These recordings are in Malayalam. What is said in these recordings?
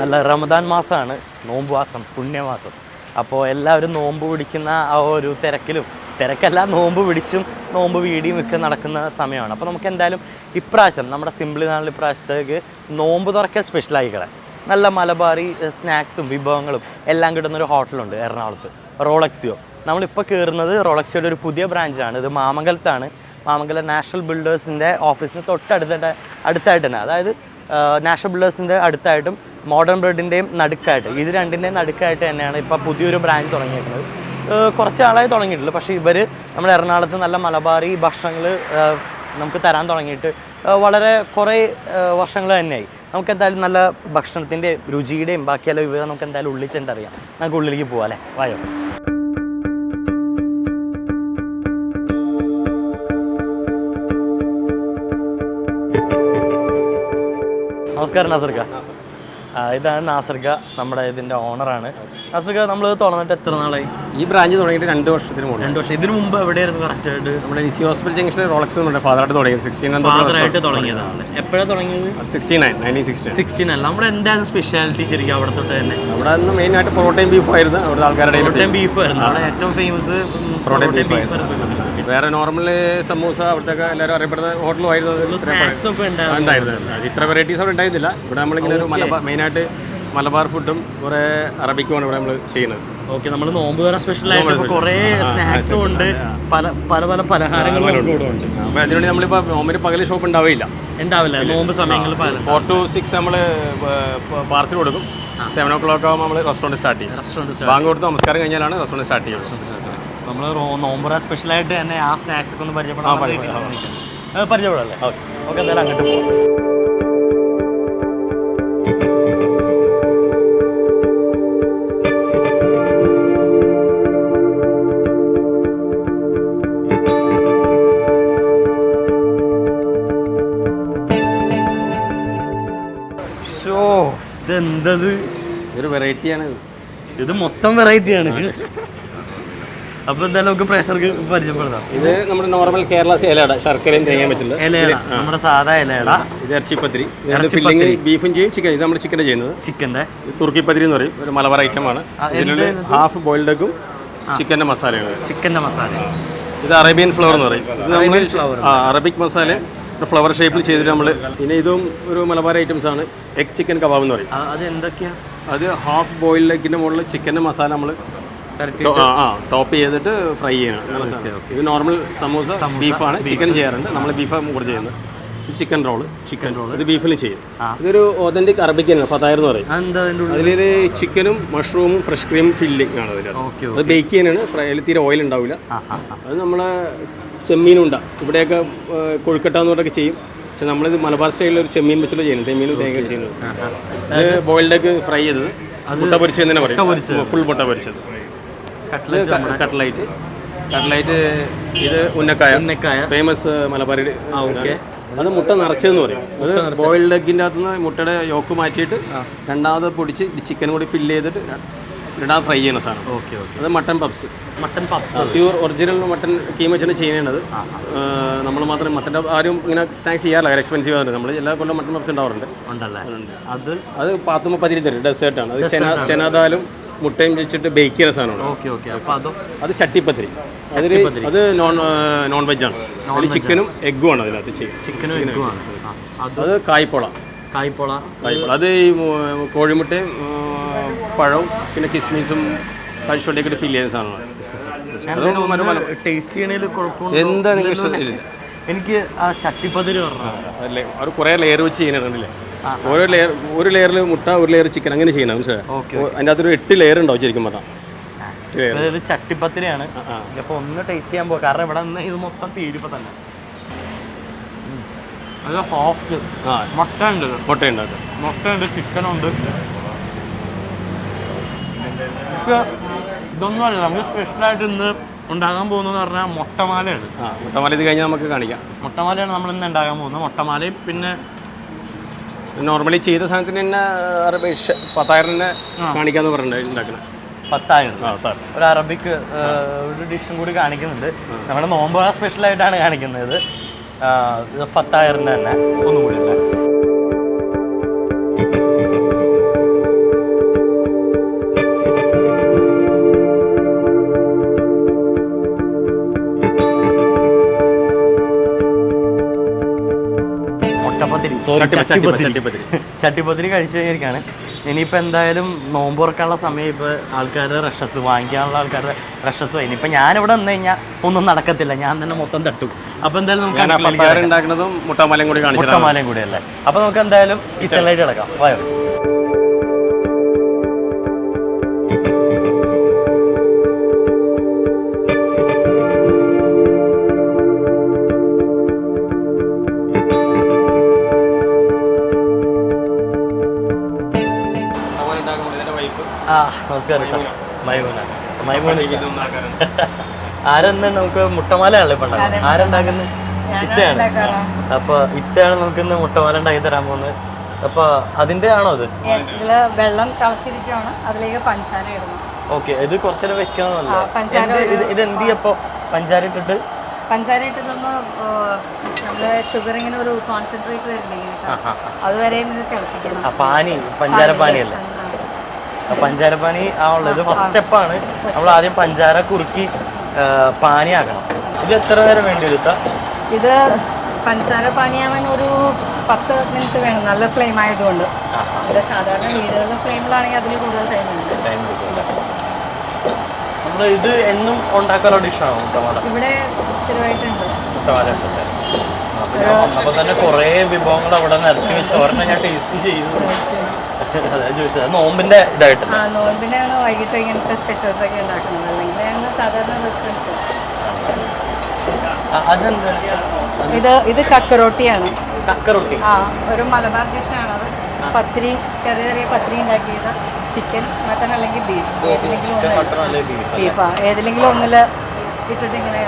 നല്ല റമദാൻ മാസമാണ്, നോമ്പ് മാസം, പുണ്യമാസം. അപ്പോൾ എല്ലാവരും നോമ്പ് പിടിക്കുന്ന ആ ഒരു തിരക്കല്ല, നോമ്പ് പിടിച്ചും നോമ്പ് വീടിയും ഒക്കെ നടക്കുന്ന സമയമാണ്. അപ്പോൾ നമുക്ക് എന്തായാലും ഇപ്രാവശ്യം നമ്മുടെ സിംപിളി നാളിൽ ഇപ്രാവശ്യത്തേക്ക് നോമ്പ് തുറക്കൽ സ്പെഷ്യലായിക്കളെ നല്ല മലബാറി സ്നാക്സും വിഭവങ്ങളും എല്ലാം കിട്ടുന്നൊരു ഹോട്ടലുണ്ട് എറണാകുളത്ത്, റോളക്സിയോ. നമ്മളിപ്പോൾ കയറുന്നത് റോളക്സിയോയുടെ ഒരു പുതിയ ബ്രാഞ്ചാണ്. ഇത് മാമംഗലത്താണ്. മാമംഗലം നാഷണൽ ബിൽഡേഴ്സിൻ്റെ ഓഫീസിന് അടുത്തായിട്ട് തന്നെ, അതായത് നാഷണൽ ബിൽഡേഴ്സിൻ്റെ അടുത്തായിട്ടും മോഡേൺ ബ്രെഡിൻ്റെയും നടുക്കായിട്ട്, ഇത് രണ്ടിൻ്റെയും നടുക്കായിട്ട് തന്നെയാണ് ഇപ്പോൾ പുതിയൊരു ബ്രാഞ്ച് തുടങ്ങിയിരിക്കുന്നത്. കുറച്ച് ആളായി തുടങ്ങിയിട്ടുള്ളൂ. പക്ഷേ ഇവർ നമ്മുടെ എറണാകുളത്ത് നല്ല മലബാറി ഭക്ഷണങ്ങൾ നമുക്ക് തരാൻ തുടങ്ങിയിട്ട് വളരെ കുറേ വർഷങ്ങൾ തന്നെയായി. നമുക്ക് എന്തായാലും നല്ല ഭക്ഷണത്തിൻ്റെ രുചിയുടെയും ബാക്കിയുള്ള വിവരം നമുക്ക് എന്തായാലും ഉള്ളിൽ ചെന്നറിയാം. നമുക്ക് ഉള്ളിലേക്ക് പോകാം അല്ലേ, വായോ. നമസ്കാരം നാസർക്ക. ഇതാണ് നാസർക്ക, നമ്മുടെ ഇതിൻ്റെ ഓണറാണ്. നാസർക്ക, നമ്മൾ തുറന്നിട്ട് എത്ര നാളായി? ഈ ബ്രാഞ്ച് തുടങ്ങിയിട്ട് 2 വർഷത്തിന് മുമ്പ്. 2 വർഷം. ഇതിന് മുമ്പ് എവിടെയായിരുന്നു കറക്റ്റായിട്ട്? നമ്മുടെ ലിസി ഹോസ്പിറ്റൽ ജംഗ്ഷനിൽ റോളക്സ് ഉണ്ട്. ഫാദറായിട്ട് തുടങ്ങിയത് 16 തുടങ്ങിയതാണ്. എപ്പോഴാണ് തുടങ്ങിയത്? 1969. നമ്മുടെ എന്തായിരുന്നു സ്പെഷ്യാലിറ്റി ശരിക്കും അവിടെ തൊട്ട് തന്നെ? അവിടെ നിന്ന് മെയിനായിട്ട് പൊറോട്ടയും ബീഫും ആയിരുന്നു. അവിടുത്തെ ആൾക്കാരുടെ ബീഫ് ആയിരുന്നു അവിടെ ഏറ്റവും ഫേമസ്. വേറെ നോർമൽ സമൂസ അവിടുത്തെ എല്ലാവരും അറിയപ്പെടുന്ന ഹോട്ടലും ആയിരുന്നു. ഇത്ര വെറൈറ്റീസ് അവിടെ ഉണ്ടായിരുന്നില്ല. ഇവിടെ നമ്മളിങ്ങനെ ഒരു മെയിനായിട്ട് മലബാർ ഫുഡും കുറേ അറബിക്കുമാണ് ഇവിടെ നമ്മൾ ചെയ്യുന്നത്. ഓക്കെ, നമ്മൾ നോമ്പ് തുറ സ്പെഷ്യലായിട്ട് കുറേ സ്നാക്സും ഉണ്ട്, പല പലഹാരങ്ങളും ഉണ്ട്. അപ്പോൾ അതിനുവേണ്ടി നമ്മളിപ്പോൾ നോമ്പിന് പകൽ ഷോപ്പ് ഉണ്ടാവില്ല, നോമ്പ് സമയങ്ങളിൽ 4 to 6 നമ്മൾ പാർസൽ കൊടുക്കും. 7 o'clock ആകുമ്പോൾ നമ്മൾ റെസ്റ്റോറൻറ്റ് സ്റ്റാർട്ട് ചെയ്യും. ബാങ്ക് കൊടുത്ത് നമസ്കാരം കഴിഞ്ഞാലാണ് റെസ്റ്റോറൻറ്റ് സ്റ്റാർട്ട് ചെയ്യുന്നത്. നമ്മൾ നോമ്പുറ സ്പെഷ്യലായിട്ട് തന്നെ ആ സ്നാക്സ് ഒക്കെ ഒന്ന് പരിചയപ്പെടാം. ഓക്കെ, എന്തായാലും അങ്ങോട്ട് പോകാം. ഇതെന്തത്? ഇതൊരു വെറൈറ്റിയാണ്. ഇത് മൊത്തം വെറൈറ്റിയാണ്. അപ്പോൾ എന്തായാലും നമുക്ക് പ്രേക്ഷകർക്ക് പരിചയപ്പെടുത്താം. ഇത് നമ്മുടെ നോർമൽ കേരള ഇലയുടെ ശർക്കരയും തേങ്ങയും വെച്ചിട്ടുണ്ട്. ഇലയട, നമ്മുടെ സാധാ ഇലയട. ഇത് ഇറച്ചിപ്പത്തിരി, ഫില്ലിങ് ബീഫും ചെയ്യും, ചിക്കൻ. ഇത് നമ്മൾ ചിക്കൻ്റെ ചെയ്യുന്നത്. ചിക്കൻ്റെ തുർക്കിപ്പത്തിരി എന്ന് പറയും, ഒരു മലബാർ ഐറ്റമാണ്. ഇതിനുള്ള ഹാഫ് ബോയിൽഡ് എഗും ചിക്കൻ്റെ മസാലയാണ്. ഇത് അറേബ്യൻ ഫ്ലവർ എന്ന് പറയും. ഇത് നമ്മൾ അറബിക് മസാല ഫ്ലവർ ഷേപ്പിൽ ചെയ്തിട്ട് നമ്മൾ. പിന്നെ ഇതും ഒരു മലബാർ ഐറ്റംസ് ആണ്. എഗ് ചിക്കൻ കബാബ് എന്ന് പറയും. അത് എന്തൊക്കെയാണ്? അത് ഹാഫ് ബോയിൽഡ് എഗിൻ്റെ മുകളിൽ ചിക്കൻ്റെ മസാല നമ്മൾ ടോപ്പ് ചെയ്തിട്ട് ഫ്രൈ ചെയ്യണം. ഇത് നോർമൽ സമൂസ ബീഫാണ്, ചിക്കൻ ചെയ്യാറുണ്ട്. നമ്മൾ ബീഫാണ് കൂടുതൽ ചെയ്യുന്നത്. ചിക്കൻ റോൾ ഇത് ബീഫിലും ചെയ്യും. ഇതൊരു ഒതന്റിക് അറബിക്കാണ്, ഫതായർ എന്ന് പറയും. അതിലൊരു ചിക്കനും മഷ്റൂമും ഫ്രഷ് ക്രീം ഫില്ലിംഗ് ആണ് അതിൽ. അത് ബേക്ക് ചെയ്യാനാണ്. ഫ്രൈയിൽ തീരെ ഓയിൽ ഉണ്ടാവില്ല. അത് നമ്മളെ ചെമ്മീനുണ്ട ഇവിടെയൊക്കെ കൊഴുക്കട്ടാന്ന് പറഞ്ഞൊക്കെ ചെയ്യും. പക്ഷെ നമ്മളിത് മലബാർ സ്റ്റൈലിൽ ഒരു ചെമ്മീൻ വെച്ചിട്ട് ചെയ്യുന്നത്, ചെമ്മീനും തേങ്ങ ചെയ്യുന്നത്. ഇത് ബോയിൽഡ് എഗ് ഫ്രൈ ചെയ്തത്, മുട്ട പൊരിച്ചത് തന്നെ പറയും, ഫുൾ മുട്ട പൊരിച്ചത്. കട്ട്ലൈറ്റ് ഇത് ഉന്നക്കായ ഫേമസ് മലബാറി. അത് മുട്ട നിറച്ചതെന്ന് പറയും. അത് ബോയിൽഡ് എഗിൻ്റെ അകത്തുനിന്ന് മുട്ടയുടെ യോക്ക് മാറ്റിയിട്ട് രണ്ടാമത് പൊടിച്ച് ചിക്കൻ കൂടി ഫില്ല് ചെയ്തിട്ട് രണ്ടാമത് ഫ്രൈ ചെയ്യുന്ന സാധനം. അത് mutton puffs. Pure original mutton KEAM വെച്ചാണ് ചെയ്യുന്നത്. നമ്മൾ മാത്രം മട്ടൻ്റെ ആരും ഇങ്ങനെ സ്നാക്സ് ചെയ്യാറില്ല, എക്സ്പെൻസീവ് ആകുന്നുണ്ട്. നമ്മൾ എല്ലാ കൊല്ലം മട്ടൻ പപ്സ് ഉണ്ടാവാറുണ്ട്. അത് 10-30 തരും. ഡെസേർട്ടാണ്. അത് ചെനാദാലും മുട്ടയും വെച്ചിട്ട് ബേക്ക് ചെയ്യുന്ന സാധനമാണ്. അത് ചട്ടിപ്പത്തിരി. അത് നോൺ വെജ് ആണ്. അതിൽ ചിക്കനും എഗ്ഗും ആണ് അതിനകത്ത്. അത് കായ്പോള. അത് ഈ കോഴിമുട്ടയും പഴവും പിന്നെ കിസ്മിസും കഴിച്ചുകൊണ്ടേക്കിട്ട് ഫില്ല് ചെയ്യുന്ന സാധനമാണ്. എന്താ നിങ്ങൾ ഇഷ്ടമില്ല? എനിക്ക് ആ ചട്ടിപ്പതിരി അല്ലേ, അവർ കുറേ ലെയർ വെച്ച് ചെയ്യുന്നുണ്ടല്ലേ. ഒരു ലെയറിൽ മുട്ട, ഒരു ലെയർ ചിക്കൻ, അങ്ങനെ ചെയ്യണം. മനസ്സിലായോ? അതിൻ്റെ അകത്തൊരു 8 ലെയർ ഉണ്ടാവും ശരിക്കും പറഞ്ഞാൽ. ഇത് ചട്ടിപ്പത്തിരിയാണ്. അപ്പോൾ ഒന്ന് ടേസ്റ്റ് ചെയ്യാൻ പോകാം, കാരണം ഇവിടെ നിന്ന് ഇത് മൊത്തം തീരുമ്പോൾ തന്നെ. അത് ഹാഫ് മുട്ടയുണ്ട്, ചിക്കനുണ്ട്. ഇതൊന്നുമല്ല, നമുക്ക് സ്പെഷ്യലായിട്ട് ഇന്ന് ഉണ്ടാകാൻ പോകുന്നതെന്ന് പറഞ്ഞാൽ മുട്ടമാലയാണ്. മുട്ടമാല ഇത് കഴിഞ്ഞാൽ നമുക്ക് കാണിക്കാം. മുട്ടമാലയാണ് നമ്മൾ ഇന്ന് ഉണ്ടാകാൻ പോകുന്നത്. മുട്ടമാലയും പിന്നെ നോർമലി ചെയ്ത സാധനത്തിന് തന്നെ ഫത്തായറിനെ കാണിക്കാന്ന് പറഞ്ഞിട്ടുണ്ട് ഉണ്ടാക്കുന്നത്. ഒരു അറബിക് ഒരു ഡിഷും കൂടി കാണിക്കുന്നുണ്ട്. നമ്മുടെ നോമ്പ് സ്പെഷ്യലായിട്ടാണ് കാണിക്കുന്നത്. ഫത്തായറിൻ്റെ തന്നെ ഒന്നും കൂടി ചട്ടിപ്പത്തിരി, സോറി ചട്ടിപ്പത്തിരി കഴിച്ചു കഴിഞ്ഞിരിക്കുകയാണ്. ഇനിയിപ്പോൾ എന്തായാലും നോമ്പ് തുറക്കാനുള്ള സമയം, ഇപ്പോൾ ആൾക്കാരുടെ റഷസ് വാങ്ങിക്കാനുള്ള ആൾക്കാരുടെ റഷസ് പോയി. ഇനിയിപ്പോൾ ഞാനിവിടെ വന്നു കഴിഞ്ഞാൽ ഒന്നും നടക്കത്തില്ല, ഞാൻ തന്നെ മൊത്തം തട്ടും. അപ്പോൾ എന്തായാലും ഉണ്ടാക്കുന്നതും മുട്ടമാലയും കൂടി അല്ലേ. അപ്പോൾ നമുക്ക് എന്തായാലും കിച്ചണിലേക്ക് കിടക്കാം. വായോ. നമസ്കാരം. ആരെന്ന് നമുക്ക് മുട്ടമാലയാണല്ലോ ഇപ്പൊ ഉണ്ടാക്കുന്നത്. ആരുണ്ടാക്കുന്നത്? ഇത്തയാണ്. അപ്പൊ ഇത്തയാണ് നമുക്ക് ഇന്ന് മുട്ടമാല ഉണ്ടാക്കി തരാൻ പോകുന്നത്. അപ്പൊ അതിന്റെ ആണോ അത്? വെള്ളം തിളച്ചിരിക്കുകയാണ്, അതിലേക്ക് പഞ്ചസാര ഇടണം. ഓക്കെ, ഇത് കുറച്ചേരം വെക്കണമല്ലോ. ഇത് എന്ത് ചെയ്യപ്പോ പഞ്ചസാര ഇട്ടിട്ട് നമ്മള് ഷുഗർ ഇങ്ങനെ ഒരു കോൺസെൻട്രേറ്റ് അതുവരെയും ഇത് തിളപ്പിക്കണം. പാനി, പഞ്ചാര പാനിയല്ലേ? പഞ്ചാരപ്പാനി ആവുള്ളത് ഫസ്റ്റ് സ്റ്റെപ്പാണ്. നമ്മൾ ആദ്യം പഞ്ചാര കുറുക്കി പാനിയാക്കണം. ഇത് എത്ര നേരം വേണ്ടി വരും? ഇത് പഞ്ചസാര പാനിയാവാൻ ഒരു 10 മിനിറ്റ് വേണം, നല്ല ഫ്ലെയിം ആയതുകൊണ്ട്. ഇത് സാധാരണ വീടുകളിലെ ഫ്ലെയിമിലാണെങ്കിൽ അതിന് കൂടുതൽ ടൈം നമ്മൾ ഇത് എന്നും ഉണ്ടാക്കാനുള്ള ഡിഷാണോ മുട്ടമാല? ഇവിടെ സ്ഥിരമായിട്ടുണ്ട് മുട്ടമാല ഉണ്ടല്ലേ. അപ്പൊ തന്നെ കുറേ വിഭവങ്ങൾ അവിടെ നിരത്തി വെച്ച് ഒരെണ്ണം ഞാൻ ടേസ്റ്റ് ചെയ്തു. നോമ്പിന്റെ ഇതായിട്ടില്ല. നോമ്പിനാണ് വൈകിട്ട് ഇങ്ങനത്തെ സ്പെഷ്യൽസ് ഒക്കെ ഉണ്ടാക്കുന്നത്, അല്ലെങ്കിൽ സാധാരണ റെസ്റ്റോറൻറ്റ്. ഇത് കക്കറോട്ടിയാണ്. കക്കറോട്ടി ഒരു മലബാർ ഡിഷാണ് അത്. പത്തിരി, ചെറിയ ചെറിയ പത്തിരി ഉണ്ടാക്കിയിട്ട് ചിക്കൻ, മട്ടൺ അല്ലെങ്കിൽ ബീഫാ ഏതിലെങ്കിലും ഒന്നില് ഇട്ടിട്ട് ഇങ്ങനെ.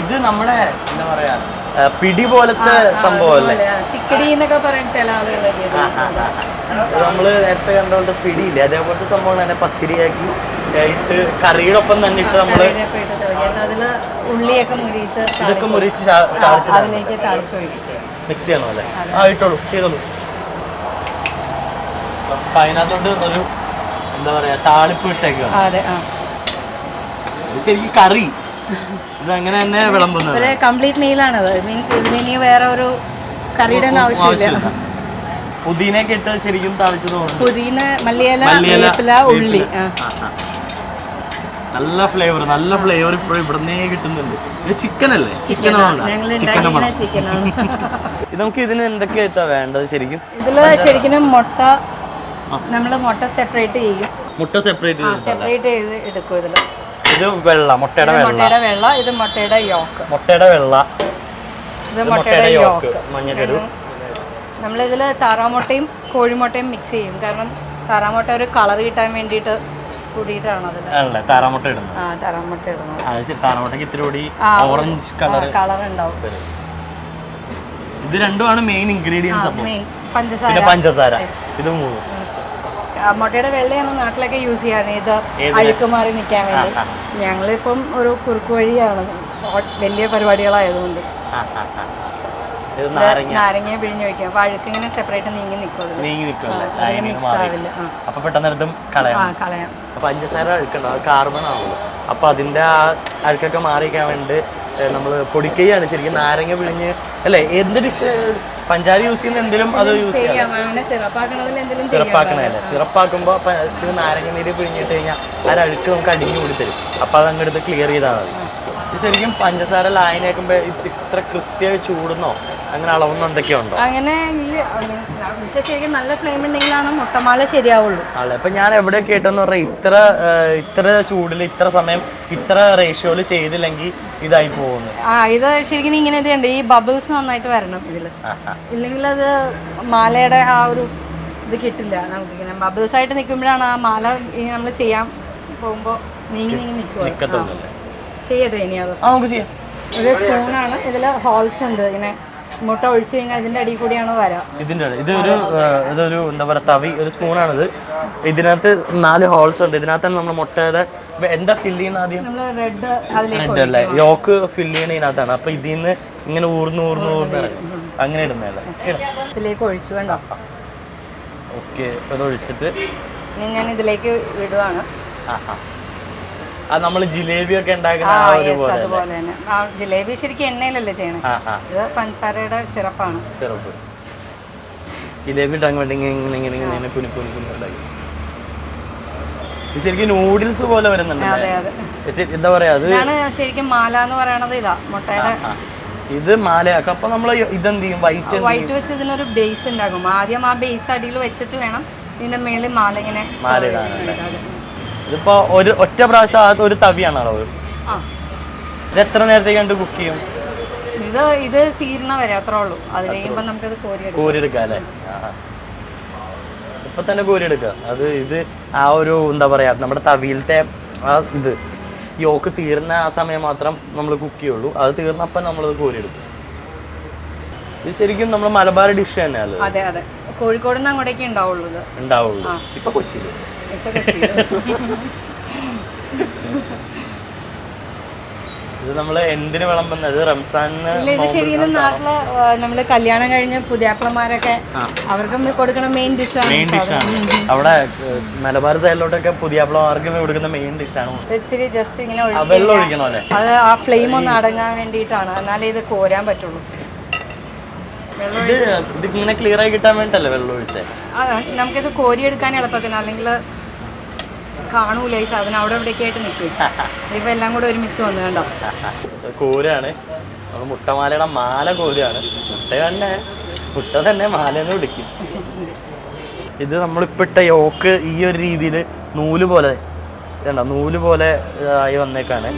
ഇത് നമ്മുടെ എന്താ പറയാ പിടി പോലത്തെ സംഭവമല്ലേ? തിക്കടി എന്നൊക്കെ പറയും ചില ആളുകളൊക്കെ. നമ്മള് നേരത്തെ കണ്ടോണ്ട് പിടിയില്ലേ, അതേപോലത്തെ സംഭവം തന്നെ പത്തിരിയാക്കി ഇട്ട് കറിയുടെ ഒപ്പം തന്നെ ഇട്ട് നമ്മള് അതില് ഉള്ളിയൊക്കെ മുരിച്ച് ഇതൊക്കെ മുരിച്ച് അതിലേക്ക് താളിച്ചൊഴിച്ച് മിക്സ് ചെയ്യണോ അല്ലേ? ഇട്ടോളൂ, ചെയ്തോളൂ. അപ്പൊ അതിനകത്തോട്ട് ഒരു എന്താ പറയാ താളിപ്പ് ഇട്ടേക്കാണ്. ശരിക്കും കറി ഇത് അങ്ങനെ തന്നെ വിളമ്പുന്നത്. കംപ്ലീറ്റ് മീലാണത്. മീൻസ് ഇതിനി വേറെ ഒരു കറിയുടെ ആവശ്യമില്ല. പുതിനയൊക്കെ ഇട്ട് ശരിക്കും താളിച്ചു തോന്നുന്നു. പുതിന, മല്ലിയില, വേപ്പില, ഉള്ളി. നല്ല ഫ്ലേവർ ഇപ്പോഴും ഇവിടുന്നേ കിട്ടുന്നുണ്ട്. ഇത് ചിക്കൻ അല്ലേ? ചിക്കനാണ്. ഇത് നമുക്ക് ഇതിന് എന്തൊക്കെയാ വേണ്ടത് ശരിക്കും? ഇതില് ശരിക്കും മുട്ട, നമ്മള് മുട്ട സെപ്പറേറ്റ് ചെയ്യും. മുട്ട സെപ്പറേറ്റ് ചെയ്ത് എടുക്കും. ഇതില് ഇത് വെള്ള, മുട്ടയുടെ വെള്ള, ഇത് മുട്ടയുടെ യോക്ക്. മുട്ടയുടെ വെള്ള, ഇത് മുട്ടയുടെ യോക്ക്. മഞ്ഞക്കരു. നമ്മളിതിൽ താറാമുട്ടയും കോഴിമുട്ടയും മിക്സ് ചെയ്യും. കാരണം താറാമുട്ട ഒരു കളർ കിട്ടാൻ വേണ്ടിയിട്ട് കൂടിയിട്ടാണ് അതിൽ താറാമുട്ട ഇടുന്നത്. താറാമുട്ട ഇടുന്നത്. താറാമുട്ടയ്ക്ക് ഇത്തിരി കൂടി ഓറഞ്ച് കളർ ഉണ്ടാവും. ഇത് രണ്ടുമാണ് മെയിൻ ഇൻഗ്രീഡിയൻസ്. പഞ്ചസാര. ഇത് മൂന്നും. മുട്ടയുടെ വെള്ളയാണ് നാട്ടിലൊക്കെ യൂസ് ചെയ്യാറ്, ഇത് അഴുക്ക് മാറി നിൽക്കാൻ വേണ്ടി. ഞങ്ങളിപ്പം ഒരു കുറുക്ക് വഴിയാണ്, വലിയ പരിപാടികളായതുകൊണ്ട് നാരങ്ങ പിഴിഞ്ഞ് വെക്കും. അപ്പൊ അഴുക്ക് ഇങ്ങനെ സെപ്പറേറ്റ് നീങ്ങി നിൽക്കും, മിക്സ് ആവില്ല. അപ്പൊ പെട്ടെന്ന് കളയാം. പഞ്ചസാര അഴുക്കുണ്ടാവും, അത് കാർബൺ ആവുള്ളൂ. അപ്പൊ അതിന്റെ ആ അഴുക്കൊക്കെ മാറിക്കാൻ വേണ്ടി നമ്മൾ പൊടിക്കുകയാണ് ശരിക്കും. നാരങ്ങ പിഴിഞ്ഞ് അല്ലേ? എന്ത് ഡിഷ് പഞ്ചാര യൂസ് ചെയ്യുന്ന എന്തെങ്കിലും അത് യൂസ് ചെയ്യാം. സിറപ്പാക്കണല്ലേ? സിറപ്പാക്കുമ്പോൾ നാരങ്ങ നീര് പിഴിഞ്ഞിട്ട് കഴിഞ്ഞാൽ ആ അഴുക്ക് നമുക്ക് അടിഞ്ഞു കൂടി തരും. അപ്പൊ അത് അങ്ങോട്ട് ക്ലിയർ ചെയ്താൽ മതി. ഇത് ശരിക്കും പഞ്ചസാര ലായനയാക്കുമ്പോ ഇത്ര കൃത്യമായി ചൂടുന്നോ അങ്ങനെ അളവൊന്നും എന്തൊക്കെയുണ്ടോ? അങ്ങനെ ശരിക്കും നല്ല ഫ്ലെയിം ഉണ്ടെങ്കിലാണ് മുട്ടമാല ശരിയാവുള്ളൂ. അതെ. അപ്പൊ ഞാൻ എവിടെ കേട്ടെന്ന് പറഞ്ഞാൽ ഇത്ര ചൂടിൽ ഇത്ര സമയം ഇത്ര റേഷ്യോയിൽ ചെയ്തില്ലെങ്കിൽ ഇതായി പോകുന്നു. ഇത് ശരിക്കും ഇങ്ങനെ ഇതുണ്ട്, ഈ ബബിൾസ് നന്നായിട്ട് വരണം ഇതില്, ഇല്ലെങ്കിൽ അത് മാലയുടെ ആ ഒരു ഇത് കിട്ടില്ല. നമുക്കിങ്ങനെ ബബിൾസ് ആയിട്ട് നിൽക്കുമ്പോഴാണ് ആ മാല നമ്മൾ ചെയ്യാൻ പോകുമ്പോൾ നീങ്ങി നിൽക്കുക. ചെയ്യട്ടെ ഇനി അത് നമുക്ക് ചെയ്യാം. ഒരു സ്പൂണാണ്, ഇതിൽ ഹോൾസ് ഉണ്ട്. ഇങ്ങനെ മുട്ട ഒഴിച്ചു കഴിഞ്ഞാൽ ഇതിന്റെ അടിയിൽ കൂടിയാണ് വരാം. ഇതൊരു എന്താ പറയുക തവി, ഒരു സ്പൂണാണിത്. ഇതിനകത്ത് 4 ഹോൾസ് ഉണ്ട്. ഇതിനകത്താണ് നമ്മൾ മുട്ടയുടെ എന്താ ഫില്ല് ചെയ്യുന്ന ആദ്യം? റെഡ് അല്ലേ? യോക്ക് ഫില്ല് ചെയ്യണ ഇതിനകത്താണ്. അപ്പൊ ഇതിന്ന് ഇങ്ങനെ ഊർന്ന് അങ്ങനെ ഇടുന്നതല്ലേ? ഇതിലേക്ക് ഒഴിച്ചു വേണ്ട. ഓക്കെ, അത് ഒഴിച്ചിട്ട് ഞാൻ ഇതിലേക്ക് വിടുവാണ്. നമ്മൾ ജിലേബി ഒക്കെ ഉണ്ടാക്കുന്ന അതുപോലെ തന്നെ. ജിലേബി ശരിക്കും എണ്ണയിലല്ലേ ചെയ്യണേ, ഇത് പഞ്ചസാരയുടെ സിറപ്പാണ്. സിറപ്പ് ജിലേബി ഇട്ടാൻ വേണ്ടി ഇങ്ങനെ ഇങ്ങനെ ഇങ്ങനെ കുനി കുനി കുനി ഉണ്ടാക്കി. ഇത് ശരിക്കും നൂഡിൽസ് പോലെ വരുന്നുണ്ട്. അതെ അതെ, എന്താ പറയാ, അത് ഇതാണ് ശരിക്കും മാല എന്ന് പറയണത്. ഇതാ മുട്ടയുടെ ഇത് മാലയാക്കും. അപ്പൊ നമ്മൾ ഇതെന്ത് ചെയ്യും, വൈറ്റ് വെച്ച് ഇതിനൊരു ബേസ് ഉണ്ടാകും. ആദ്യം ആ ബേസ് അടിയിൽ വെച്ചിട്ട് വേണം ഇതിന്റെ മേളിൽ മാല ഇങ്ങനെ മാല ഇടാനല്ലേ. ഇതിപ്പോ ഒറ്റ പ്രാവശ്യം ഒരു തവിയാണോ ഇത്? ഇത് എത്ര നേരത്തേക്ക് കണ്ട് കുക്ക് ചെയ്യും? ഇത് തീരണ വരെ അത്രേ ഉള്ളൂ. അത് കഴിയുമ്പോൾ നമുക്കത് കോരിയെടുക്കാം അല്ലേ? ഇപ്പൊ തന്നെ കോരിയെടുക്കുക. അത് ഇത് ആ ഒരു എന്താ പറയാ, നമ്മുടെ തവിയിലത്തെ ആ ഇത് യോക്ക് തീർന്ന ആ സമയം മാത്രം നമ്മൾ കുക്ക് ചെയ്യുള്ളൂ. അത് തീർന്നപ്പം നമ്മളത് കോരിയെടുക്കും. ഇത് ശരിക്കും നമ്മൾ മലബാർ ഡിഷ് തന്നെയല്ലേ? അതെ അതെ, കോഴിക്കോട് നിന്ന് അങ്ങോട്ടേക്ക് ഉണ്ടാവുള്ളൂ. ഇപ്പൊ കൊച്ചിയിൽ ഇത് നമ്മള് എന്തിനു വിളമ്പുന്നത്? റംസാന്. ഇത് ശരിക്കും നാട്ടില് നമ്മള് കല്യാണം കഴിഞ്ഞ പുതിയാപ്പിളമാരൊക്കെ അവർക്ക് കൊടുക്കുന്ന മെയിൻ ഡിഷാണ്. അവിടെ മലബാർ സൈഡിലോട്ടൊക്കെ പുതിയാപ്പിളമാർക്ക് കൊടുക്കുന്ന മെയിൻ ഡിഷാണ്. ഇത്തിരി ജസ്റ്റ് ഇങ്ങനെ വെള്ളം ഒഴിക്കണോ അല്ലേ? അത് ആ ഫ്ലെയിം ഒന്ന് അടങ്ങാൻ വേണ്ടിയിട്ടാണ്, എന്നാലേ ഇത് കോരാൻ പറ്റുള്ളൂ. ഇത് ഇങ്ങനെ ക്ലിയർ ആയി കിട്ടാൻ വേണ്ടിട്ടല്ലേ വെള്ളം ഒഴിച്ചേ? നമുക്കിത് കോരിയെടുക്കാൻ എളുപ്പത്തിന്, അല്ലെങ്കിൽ കാണൂല ഈ സാധനം അവിടെ എവിടെയൊക്കെ ആയിട്ട് നിൽക്കും. ഇപ്പൊ എല്ലാം കൂടെ ഒരുമിച്ച് വന്നു കണ്ടോ. കോരാണ് മുട്ടമാലയുടെ മാല കോരാണ്. മുട്ട തന്നെ മാലന്ന് വിളിക്കും. ഇത് നമ്മളിപ്പോ ഇട്ട യോക്ക് ഈ ഒരു രീതിയിൽ നൂല് പോലെ ആയി വന്നേക്കാണ്.